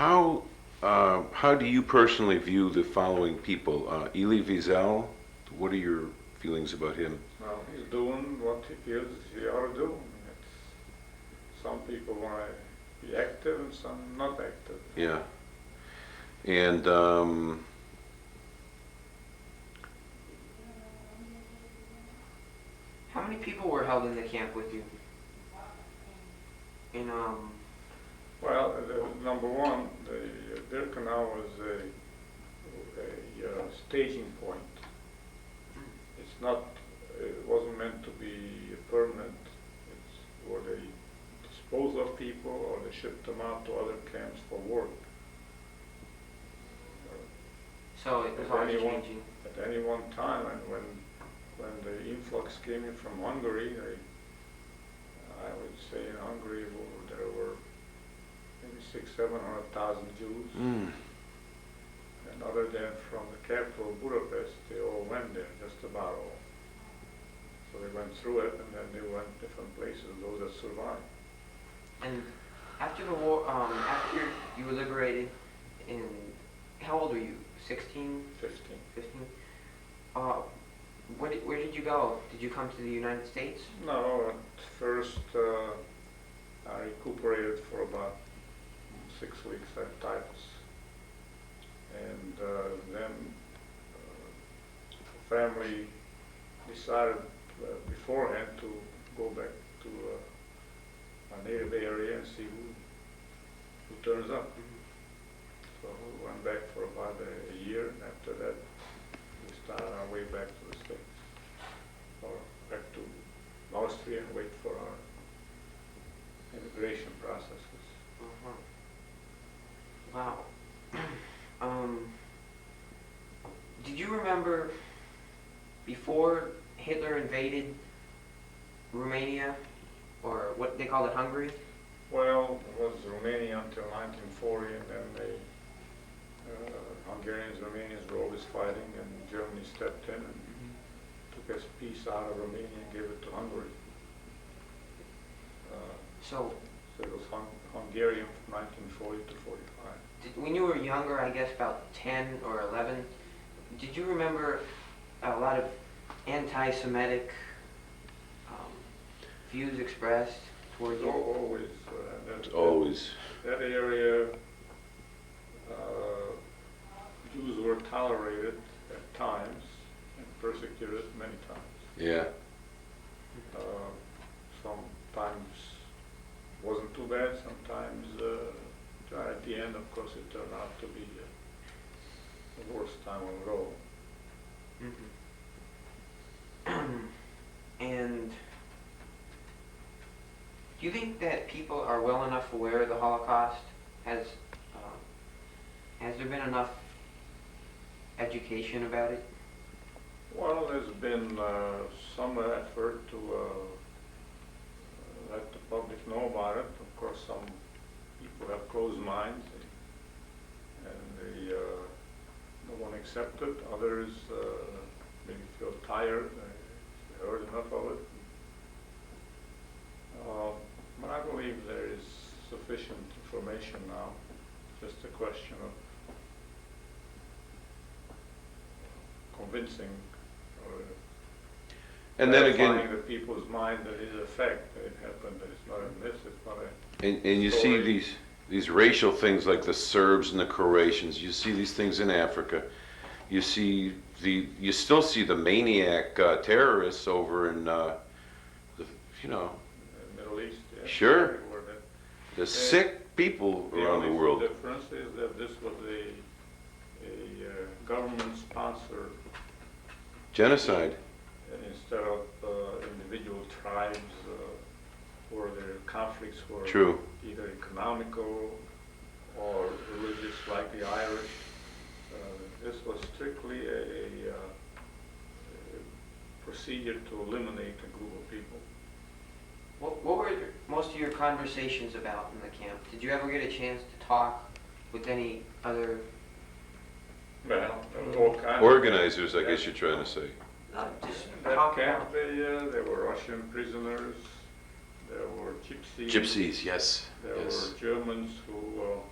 how do you personally view the following people? Elie Wiesel, what are your feelings about him? Well, he's doing what he feels he ought to do. I mean, some people want to be active and some not active. Yeah. And how many people were held in the camp with you? In Well, number one, the Birkenau was a staging point. It's not. It wasn't meant to be permanent. It's where they dispose of people or they ship them out to other camps for work. so it was always changing. At any one time, and when the influx came in from Hungary, I would say in Hungary there were maybe 600,000-700,000 Jews. And other than from the capital Budapest, they all went there, just about all. So they went through it, and then they went different places. Those that survived. And after the war, after you were liberated, in how old were you? 16? 15. 15? Where did you go? Did you come to the United States? No, at first I recuperated for about 6 weeks. I had typhus. And then family decided beforehand to go back to my native area and see who turns up. So we went back for about a year, and after that we started our way back to the States, or back to Austria and wait for our immigration processes. Wow. Did you remember before Hitler invaded Romania, or what they called it, Hungary? Well, it was Romania until 1940, and then they Hungarians, Romanians were always fighting, and Germany stepped in and took a piece out of Romania and gave it to Hungary. So it was Hungarian from 1940 to 45. when you were younger, I guess about 10 or 11, did you remember a lot of anti-Semitic views expressed toward you? Always. always. That area, Jews were tolerated at times and persecuted many times. Yeah. Sometimes wasn't too bad. Sometimes, at the end, of course, it turned out to be the worst time on the road. And do you think that people are well enough aware of the Holocaust? Has there been enough education about it? Well, there's been some effort to let the public know about it. Of course, some people have closed minds, and they don't want to accept it. Others maybe feel tired. They heard enough of it. But I believe there is sufficient information now. Just a question of convincing or And then again, clarifying the people's mind that it is a fact, that it happened, that it's not a myth, it's not a and you see these racial things like the Serbs and the Croatians. You see these things in Africa. You still see the maniac terrorists over in Middle East. Yeah, Sure. everywhere. the sick people around the only world. difference is that this was a government-sponsored Genocide. instead of individual tribes where their conflicts were True. either economical or religious, like the Irish. This was strictly a procedure to eliminate a group of people. What were most of your conversations about in the camp? Did you ever get a chance to talk with any other Well, there was all kinds Organizers, I of, guess you're trying to say. just That talk camp, about? there were Russian prisoners, there were gypsies. Gypsies, yes. There Yes. were Germans who